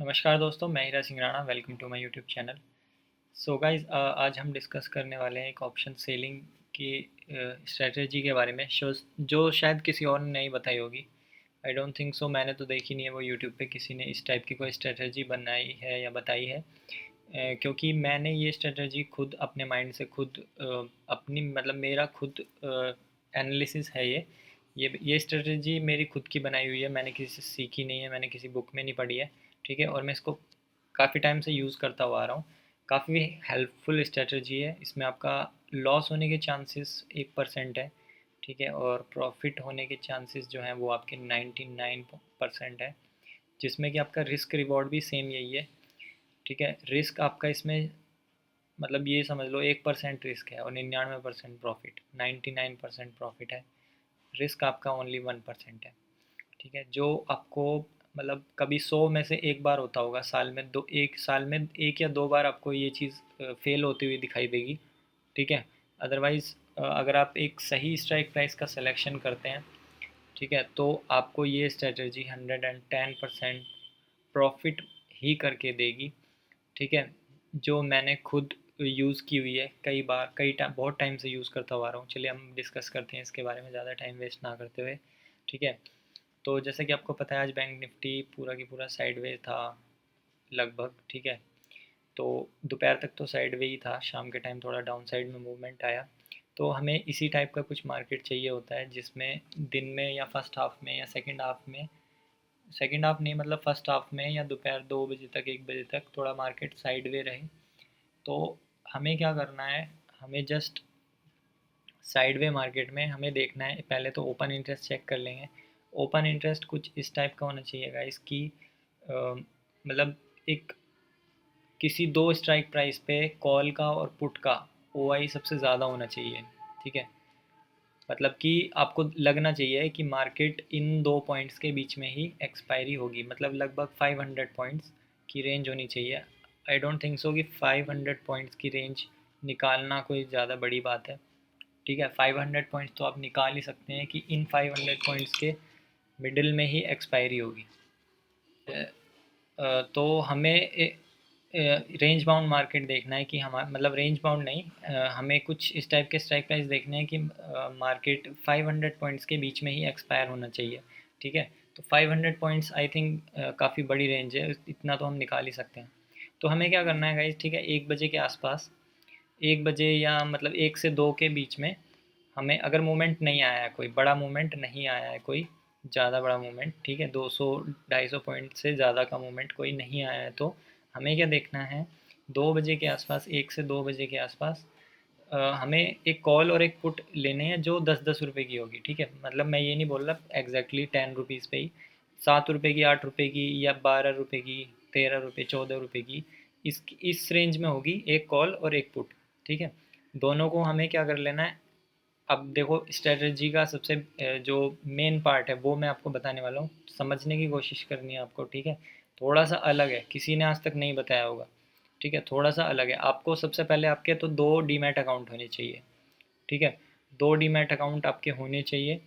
नमस्कार दोस्तों, मैं Hira Singh Rana. Welcome to my YouTube channel. So guys, आज हम डिस्कस करने वाले हैं एक ऑप्शन सेलिंग की स्ट्रेटजी के बारे में जो शायद किसी और ने नहीं बताई होगी। आई डोंट थिंक सो, मैंने तो देखी नहीं है वो यूट्यूब पे किसी ने इस टाइप की कोई स्ट्रेटजी बनाई है या बताई है। क्योंकि मैंने ये स्ट्रेटजी खुद अपने माइंड से खुद अपनी मतलब मेरा खुद एनालिसिस है ये स्ट्रेटजी मेरी खुद की बनाई हुई है। मैंने किसी से सीखी नहीं है, मैंने किसी बुक में नहीं पढ़ी है। ठीक है, और मैं इसको काफ़ी टाइम से यूज़ करता हुआ आ रहा हूँ। काफ़ी हेल्पफुल स्ट्रेटजी है। इसमें आपका लॉस होने के चांसेस 1% है। ठीक है, और प्रॉफिट होने के चांसेस जो हैं वो आपके 99% है, जिसमें कि आपका रिस्क रिवॉर्ड भी सेम यही है। ठीक है, रिस्क आपका इसमें मतलब ये समझ लो 1% रिस्क है और 99% प्रॉफिट, 99% प्रॉफिट है। रिस्क आपका ओनली 1% है। ठीक है, जो आपको मतलब कभी 100 में से एक बार होता होगा, साल में दो, एक साल में एक या दो बार आपको ये चीज़ फेल होती हुई दिखाई देगी। ठीक है, अदरवाइज़ अगर आप एक सही स्ट्राइक प्राइस का सिलेक्शन करते हैं, ठीक है, तो आपको ये स्ट्रेटजी 110% प्रॉफिट ही करके देगी। ठीक है, जो मैंने खुद यूज़ की हुई है कई बार, कई टाइम, बहुत टाइम से यूज़ करता हुआ आ रहा हूँ। चलिए हम डिस्कस करते हैं इसके बारे में, ज़्यादा टाइम वेस्ट ना करते हुए। ठीक है, तो जैसे कि आपको पता है आज बैंक निफ्टी पूरा की पूरा साइडवेज था लगभग। ठीक है, तो दोपहर तक तो साइडवे ही था, शाम के टाइम थोड़ा डाउन साइड में मूवमेंट आया। तो हमें इसी टाइप का कुछ मार्केट चाहिए होता है जिसमें दिन में या फर्स्ट हाफ में या सेकंड हाफ में, सेकंड हाफ नहीं मतलब फर्स्ट हाफ में या दोपहर 2 बजे तक 1 बजे तक थोड़ा मार्केट साइडवे रहे। तो हमें क्या करना है, हमें जस्ट साइडवे मार्केट में हमें देखना है। पहले तो ओपन इंटरेस्ट चेक कर लेंगे। ओपन इंटरेस्ट कुछ इस टाइप का होना चाहिए गाइस कि मतलब एक किसी दो स्ट्राइक प्राइस पे कॉल का और पुट का ओआई सबसे ज़्यादा होना चाहिए। ठीक है, मतलब कि आपको लगना चाहिए कि मार्केट इन दो पॉइंट्स के बीच में ही एक्सपायरी होगी, मतलब लगभग 500 पॉइंट्स की रेंज होनी चाहिए। आई डोंट थिंक सो कि 500 पॉइंट्स की रेंज निकालना कोई ज़्यादा बड़ी बात है। ठीक है, 500 पॉइंट्स तो आप निकाल ही सकते हैं कि इन 500 पॉइंट्स के मिडिल में ही एक्सपायरी होगी। तो हमें रेंज बाउंड मार्केट देखना है कि हमारा मतलब रेंज बाउंड नहीं, हमें कुछ इस टाइप के स्ट्राइक प्राइस देखने हैं कि मार्केट 500 पॉइंट्स के बीच में ही एक्सपायर होना चाहिए। ठीक है, तो 500 पॉइंट्स आई थिंक काफ़ी बड़ी रेंज है, इतना तो हम निकाल ही सकते हैं। तो हमें क्या करना है गाइज, ठीक है, 1 बजे के आसपास, 1 बजे या मतलब 1 से 2 के बीच में हमें, अगर मूवमेंट नहीं आया है, कोई बड़ा मूवमेंट नहीं आया है, कोई ज़्यादा बड़ा मूवमेंट, ठीक है, 200-250 पॉइंट से ज़्यादा का मूवमेंट कोई नहीं आया है, तो हमें क्या देखना है, 2 बजे के आसपास, 1 से 2 बजे के आसपास हमें एक कॉल और एक पुट लेने हैं जो 10-10 रुपये की होगी। ठीक है, मतलब मैं ये नहीं बोल रहा एग्जैक्टली 10 रुपीज़ पे ही, 7 रुपये की, 8 रुपये की या 12 रुपये की, 13 रुपये, 14 रुपये की, इस रेंज में होगी एक कॉल और एक पुट। ठीक है, दोनों को हमें क्या कर लेना है। अब देखो, स्ट्रेटजी का सबसे जो मेन पार्ट है वो मैं आपको बताने वाला हूँ, समझने की कोशिश करनी है आपको। ठीक है, थोड़ा सा अलग है, किसी ने आज तक नहीं बताया होगा। ठीक है, थोड़ा सा अलग है। आपको सबसे पहले आपके तो 2 डीमैट अकाउंट होने चाहिए। ठीक है, 2 डीमैट अकाउंट आपके होने चाहिए,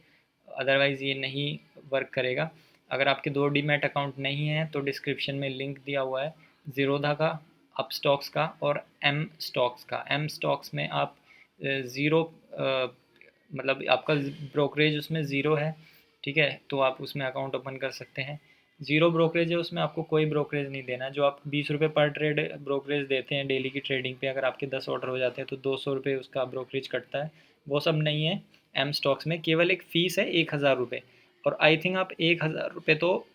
अदरवाइज़ ये नहीं वर्क करेगा। अगर आपके 2 डीमैट अकाउंट नहीं हैं तो डिस्क्रिप्शन में लिंक दिया हुआ है ज़ीरोधा का, अप स्टॉक्स का और एम स्टॉक्स का। एम स्टॉक्स में आप ज़ीरो मतलब आपका ब्रोकरेज उसमें ज़ीरो है। ठीक है, तो आप उसमें अकाउंट ओपन कर सकते हैं। ज़ीरो ब्रोकरेज है, उसमें आपको कोई ब्रोकरेज नहीं देना है। जो आप 20 रुपये पर ट्रेड ब्रोकरेज देते हैं डेली की ट्रेडिंग पे, अगर आपके 10 ऑर्डर हो जाते हैं तो 200 रुपये उसका ब्रोकरेज कटता है। वो सब नहीं है एम स्टॉक्स में, केवल एक फ़ीस है 1,000 रुपये। और आई थिंक आप 1,000 रुपये तो,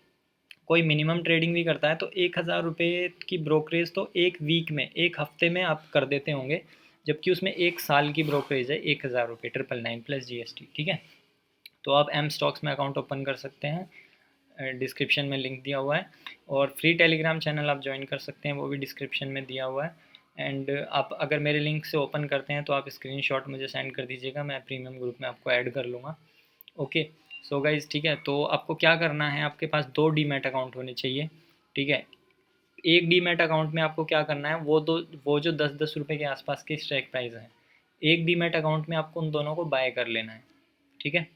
कोई मिनिमम ट्रेडिंग भी करता है तो 1,000 रुपये की ब्रोकरेज तो एक वीक में, एक हफ्ते में आप कर देते होंगे, जबकि उसमें एक साल की ब्रोकरेज है 1,000 रुपये, 999 प्लस जीएसटी। ठीक है, तो आप एम स्टॉक्स में अकाउंट ओपन कर सकते हैं, डिस्क्रिप्शन में लिंक दिया हुआ है। और फ्री टेलीग्राम चैनल आप ज्वाइन कर सकते हैं, वो भी डिस्क्रिप्शन में दिया हुआ है। एंड आप अगर मेरे लिंक से ओपन करते हैं तो आप स्क्रीनशॉट मुझे सेंड कर दीजिएगा, मैं प्रीमियम ग्रुप में आपको ऐड कर लूँगा। ओके, सो गाइज, ठीक है, तो आपको क्या करना है, आपके पास 2 डीमैट अकाउंट होने चाहिए। ठीक है, एक डीमैट अकाउंट में आपको क्या करना है, वो जो 10-10 रुपये के आसपास के स्ट्राइक प्राइस हैं, एक डीमैट अकाउंट में आपको उन दोनों को बाय कर लेना है। ठीक है,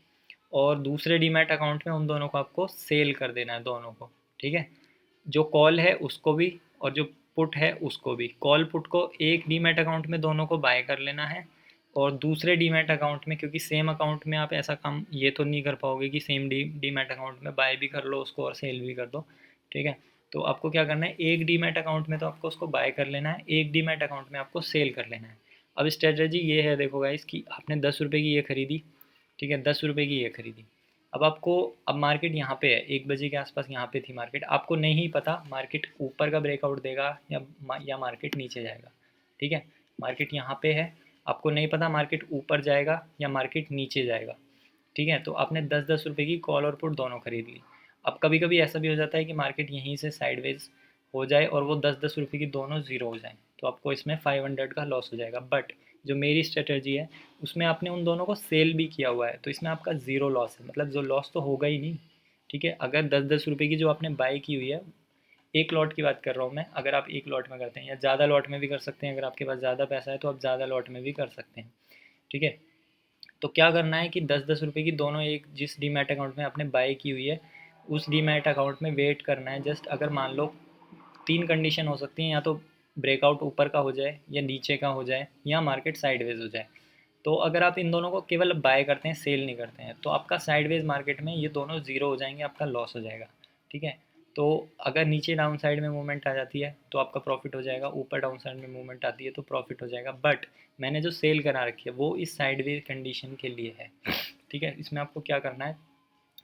और दूसरे डीमैट अकाउंट में उन दोनों को आपको सेल कर देना है, दोनों को। ठीक है, जो कॉल है उसको भी और जो पुट है उसको भी। कॉल पुट को एक डीमैट अकाउंट में दोनों को बाय कर लेना है, और दूसरे डीमैट अकाउंट में, क्योंकि सेम अकाउंट में आप ऐसा काम ये तो नहीं कर पाओगे कि सेम डीमैट अकाउंट में बाय भी कर लो उसको और सेल भी कर दो, ठीक है। तो आपको क्या करना है, एक डीमैट अकाउंट में तो आपको उसको बाय कर लेना है, एक डीमैट अकाउंट में आपको सेल कर लेना है। अब स्ट्रेटजी ये है, देखो गाइस, कि आपने 10 रुपये की ये खरीदी, ठीक है, 10 रुपये की ये खरीदी। अब आपको, अब मार्केट यहाँ पे है, 1 बजे के आसपास यहाँ पे थी मार्केट, आपको नहीं पता मार्केट ऊपर का ब्रेकआउट देगा या मार्केट नीचे जाएगा, ठीक है। मार्केट यहाँ पे है, आपको नहीं पता मार्केट ऊपर जाएगा या मार्केट नीचे जाएगा, ठीक है। तो आपने 10-10 रुपये की कॉल और पुट दोनों खरीद ली। अब कभी कभी ऐसा भी हो जाता है कि मार्केट यहीं से साइडवेज हो जाए और वो 10-10 रुपये की दोनों ज़ीरो हो जाएँ, तो आपको इसमें 500 का लॉस हो जाएगा। बट जो मेरी स्ट्रेटजी है उसमें आपने उन दोनों को सेल भी किया हुआ है, तो इसमें आपका ज़ीरो लॉस है, मतलब जो लॉस तो होगा ही नहीं, ठीक है। अगर 10-10 रुपये की जो आपने बाई की हुई है, एक लॉट की बात कर रहा हूँ मैं, अगर आप एक लॉट में करते हैं या ज़्यादा लॉट में भी कर सकते हैं, अगर आपके पास ज़्यादा पैसा है तो आप ज़्यादा लॉट में भी कर सकते हैं, ठीक है। तो क्या करना है कि 10-10 रुपये की दोनों, एक जिस डीमैट अकाउंट में आपने बाई की हुई है उस डीमैट अकाउंट में वेट करना है। जस्ट अगर मान लो 3 कंडीशन हो सकती हैं, या तो ब्रेकआउट ऊपर का हो जाए या नीचे का हो जाए या मार्केट साइडवेज हो जाए। तो अगर आप इन दोनों को केवल बाय करते हैं, सेल नहीं करते हैं, तो आपका साइडवेज मार्केट में ये दोनों ज़ीरो हो जाएंगे, आपका लॉस हो जाएगा, ठीक है। तो अगर नीचे डाउन साइड में मूवमेंट आ जाती है तो आपका प्रॉफिट हो जाएगा, ऊपर डाउन साइड में मूवमेंट आती है तो प्रॉफिट हो जाएगा। बट मैंने जो सेल करा रखी है वो इस साइडवेज कंडीशन के लिए है, ठीक है। इसमें आपको क्या करना है,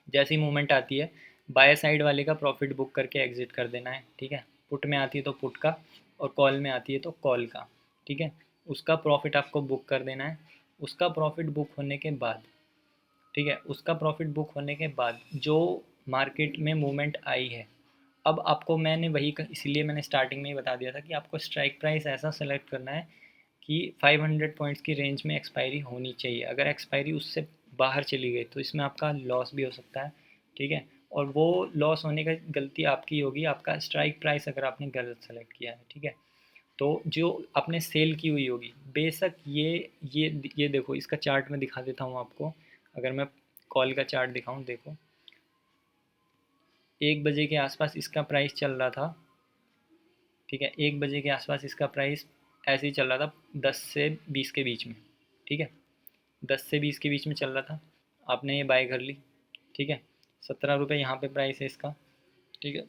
जैसी मूवमेंट आती है बाय साइड वाले का प्रॉफिट बुक करके एग्जिट कर देना है, ठीक है। पुट में आती है तो पुट का, और कॉल में आती है तो कॉल का, ठीक है। उसका प्रॉफिट आपको बुक कर देना है। उसका प्रॉफिट बुक होने के बाद, ठीक है, उसका प्रॉफिट बुक होने के बाद जो मार्केट में मूवमेंट आई है, अब आपको मैंने वही इसीलिए मैंने स्टार्टिंग में ही बता दिया था कि आपको स्ट्राइक प्राइस ऐसा सेलेक्ट करना है कि 500 पॉइंट्स की रेंज में एक्सपायरी होनी चाहिए। अगर एक्सपायरी उससे बाहर चली गई तो इसमें आपका लॉस भी हो सकता है, ठीक है। और वो लॉस होने का गलती आपकी होगी, आपका स्ट्राइक प्राइस अगर आपने गलत सेलेक्ट किया है, ठीक है। तो जो आपने सेल की हुई होगी, बेशक ये देखो, इसका चार्ट मैं दिखा देता हूँ आपको। अगर मैं कॉल का चार्ट दिखाऊँ, देखो 1 बजे के आसपास इसका प्राइस चल रहा था, ठीक है। 1 बजे के आसपास इसका प्राइस ऐसे ही चल रहा था 10 से 20 के बीच में, ठीक है। 10 से 20 के बीच में चल रहा था, आपने ये बाय कर ली, ठीक है। 17 रुपये यहाँ पे प्राइस है इसका, ठीक है।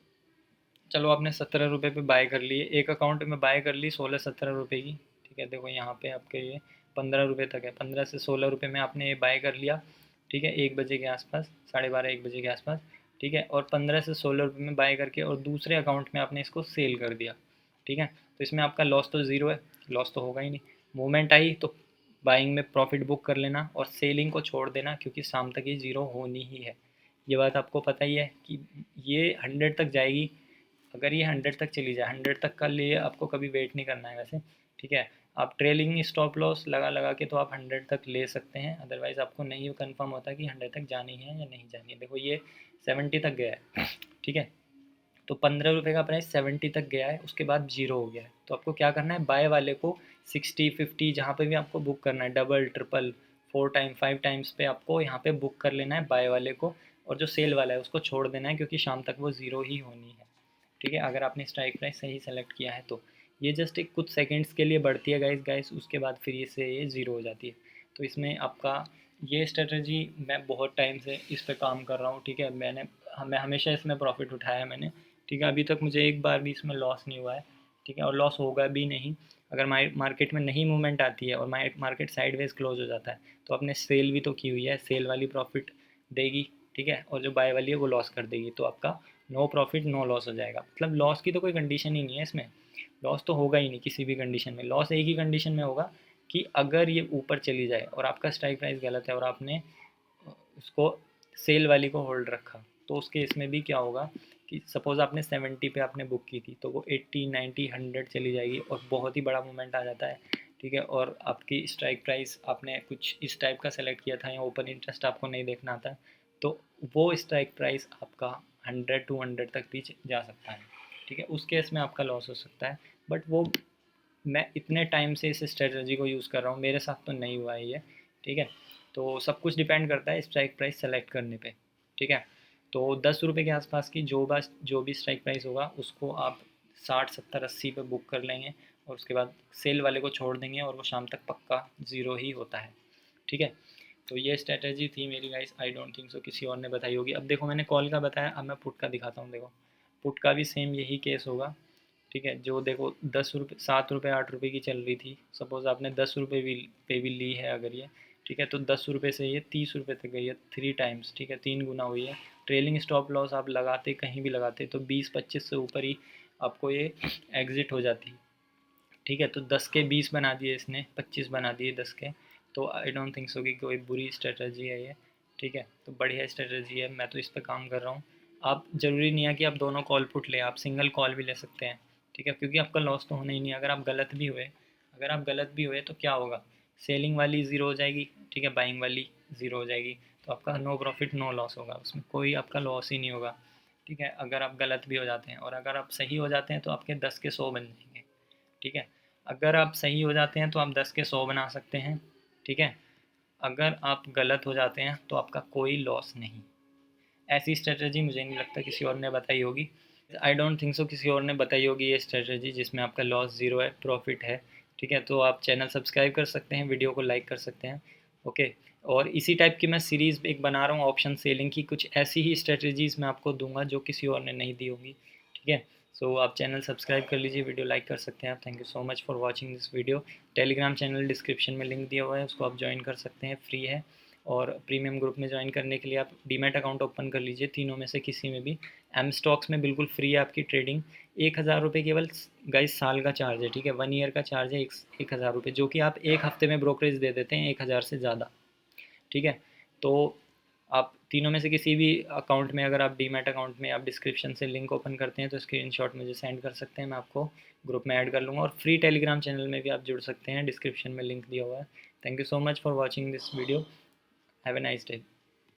चलो आपने 17 रुपये पे बाय कर लिए, एक अकाउंट में बाय कर ली 16-17 रुपये की, ठीक है। देखो यहाँ पे आपके ये 15 रुपये तक है, 15 से 16 रुपये में आपने ये बाय कर लिया, ठीक है। 1 बजे के आसपास, 12:30-1 बजे के आसपास, ठीक है। और 15 से 16 रुपये में बाय करके और दूसरे अकाउंट में आपने इसको सेल कर दिया, ठीक है। तो इसमें आपका लॉस तो ज़ीरो है, लॉस तो होगा ही नहीं। मूवमेंट आई तो बाइंग में प्रॉफिट बुक कर लेना और सेलिंग को छोड़ देना, क्योंकि शाम तक ये ज़ीरो होनी ही है। ये बात आपको पता ही है कि ये 100 तक जाएगी। अगर ये 100 तक चली जाए, 100 तक का लिए आपको कभी वेट नहीं करना है वैसे, ठीक है। आप ट्रेलिंग स्टॉप लॉस लगा लगा के तो आप 100 तक ले सकते हैं, अदरवाइज़ आपको नहीं कंफर्म होता कि 100 तक जानी है या नहीं जानी है। देखो ये 70 तक गया है, ठीक है। तो 15 रुपये का प्राइस 70 तक गया है, उसके बाद जीरो हो गया है। तो आपको क्या करना है, बाय वाले को 60-50 जहाँ पे भी आपको बुक करना है, डबल ट्रिपल 4 टाइम 5 टाइम्स पे आपको यहाँ पे बुक कर लेना है बाय वाले को, और जो सेल वाला है उसको छोड़ देना है, क्योंकि शाम तक वो ज़ीरो ही होनी है, ठीक है। अगर आपने स्ट्राइक प्राइस सही सेलेक्ट किया है तो ये जस्ट एक कुछ सेकंड्स के लिए बढ़ती है गाइस, उसके बाद फिर ये से ये ज़ीरो हो जाती है। तो इसमें आपका ये स्ट्रेटजी, मैं बहुत टाइम से इस पे काम कर रहा हूँ, ठीक है। मैं हमेशा इसमें प्रॉफिट उठाया है मैंने, ठीक है। अभी तक मुझे एक बार भी इसमें लॉस नहीं हुआ है, ठीक है, और लॉस होगा भी नहीं। अगर मार्केट में नहीं मूवमेंट आती है और मार्केट साइडवेज क्लोज हो जाता है तो आपने सेल भी तो की हुई है, सेल वाली प्रॉफिट देगी, ठीक है, और जो बाय वाली है वो लॉस कर देगी, तो आपका नो प्रॉफिट नो लॉस हो जाएगा। मतलब लॉस की तो कोई कंडीशन ही नहीं है इसमें, लॉस तो होगा ही नहीं किसी भी कंडीशन में। लॉस एक ही कंडीशन में होगा कि अगर ये ऊपर चली जाए और आपका स्ट्राइक प्राइस गलत है और आपने उसको सेल वाली को होल्ड रखा, तो उस केस में भी क्या होगा कि सपोज़ आपने 70 पे आपने बुक की थी तो वो 80 90 100 चली जाएगी और बहुत ही बड़ा मूवमेंट आ जाता है, ठीक है। और आपकी स्ट्राइक प्राइस आपने कुछ इस टाइप का सेलेक्ट किया था या ओपन इंटरेस्ट आपको नहीं देखना आता, तो वो स्ट्राइक प्राइस आपका 100-200 तक भी जा सकता है, ठीक है। उस केस में आपका लॉस हो सकता है। बट वो, मैं इतने टाइम से इस स्ट्रेटजी को यूज़ कर रहा हूँ, मेरे साथ तो नहीं हुआ है ये, ठीक है। तो सब कुछ डिपेंड करता है स्ट्राइक प्राइस सेलेक्ट करने पे, ठीक है। तो 10 रुपये के आसपास की जो भी स्ट्राइक प्राइस होगा उसको आप 60 70 80 पे बुक कर लेंगे और उसके बाद सेल वाले को छोड़ देंगे और वो शाम तक पक्का ज़ीरो ही होता है। ठीक है, तो ये स्ट्रैटेजी थी मेरी guys. I don't think so किसी और ने बताई होगी। अब देखो मैंने कॉल का बताया, अब मैं पुट का दिखाता हूँ। देखो पुट का भी सेम यही केस होगा। ठीक है, जो देखो 10 रुपये 7 रुपये 8 रुपये की चल रही थी, सपोज़ आपने 10 रुपये भी पे भी ली है अगर ये, ठीक है, तो 10 रुपये से ये 30 रुपये तक गई है, 3 टाइम्स। ठीक है, 3 गुना हुई है। ट्रेलिंग स्टॉप लॉस आप लगाते कहीं भी लगाते तो 20-25 से ऊपर ही आपको ये एग्ज़िट हो जाती। ठीक है, तो 10 के 20 बना दिए इसने, 25 बना दिए 10 के। तो आई डोंट थिंक सो कि कोई बुरी स्ट्रेटजी है ये। ठीक है, तो बढ़िया स्ट्रेटजी है, मैं तो इस पे काम कर रहा हूँ। आप ज़रूरी नहीं है कि आप दोनों कॉल पुट लें, आप सिंगल कॉल भी ले सकते हैं। ठीक है, क्योंकि आपका लॉस तो होना ही नहीं है। अगर आप गलत भी हुए तो क्या होगा, सेलिंग वाली ज़ीरो हो जाएगी, ठीक है, बाइंग वाली ज़ीरो हो जाएगी। तो आपका नो प्रॉफिट नो लॉस होगा, उसमें कोई आपका लॉस ही नहीं होगा। ठीक है, अगर आप गलत भी हो जाते हैं और अगर आप सही हो जाते हैं तो आपके 10 के 100 बन जाएंगे। ठीक है, अगर आप सही हो जाते हैं तो आप 10 के 100 बना सकते हैं। ठीक है, अगर आप गलत हो जाते हैं तो आपका कोई लॉस नहीं। ऐसी स्ट्रेटजी मुझे नहीं लगता किसी और ने बताई होगी। आई डोंट थिंक सो किसी और ने बताई होगी ये स्ट्रेटजी जिसमें आपका लॉस ज़ीरो है, प्रॉफिट है। ठीक है, तो आप चैनल सब्सक्राइब कर सकते हैं, वीडियो को लाइक कर सकते हैं। ओके, और इसी टाइप की मैं सीरीज़ एक बना रहा हूँ ऑप्शन सेलिंग की, कुछ ऐसी ही स्ट्रेटजीज़ मैं आपको दूंगा जो किसी और ने नहीं दी होगी। ठीक है, सो आप चैनल सब्सक्राइब कर लीजिए, वीडियो लाइक कर सकते हैं आप। Thank you so much for watching this video. Telegram channel description में लिंक दिया हुआ है, उसको आप ज्वाइन कर सकते हैं, फ्री है। और प्रीमियम ग्रुप में ज्वाइन करने के लिए आप डीमैट अकाउंट ओपन कर लीजिए, तीनों में से किसी में भी। एम स्टॉक्स में बिल्कुल फ्री है आपकी ट्रेडिंग। 1000 रुपये केवल गाइस साल का चार्ज है। ठीक है, 1 ईयर का चार्ज है 1000 रुपये, जो कि आप एक हफ्ते में ब्रोकरेज दे देते हैं 1000 से ज़्यादा। ठीक है, तो आप तीनों में से किसी भी अकाउंट में, अगर आप डीमैट अकाउंट में आप डिस्क्रिप्शन से लिंक ओपन करते हैं तो स्क्रीनशॉट मुझे सेंड कर सकते हैं, मैं आपको ग्रुप में ऐड कर लूँगा। और फ्री टेलीग्राम चैनल में भी आप जुड़ सकते हैं, डिस्क्रिप्शन में लिंक दिया हुआ है। Thank you so much for watching this video. Have a nice day.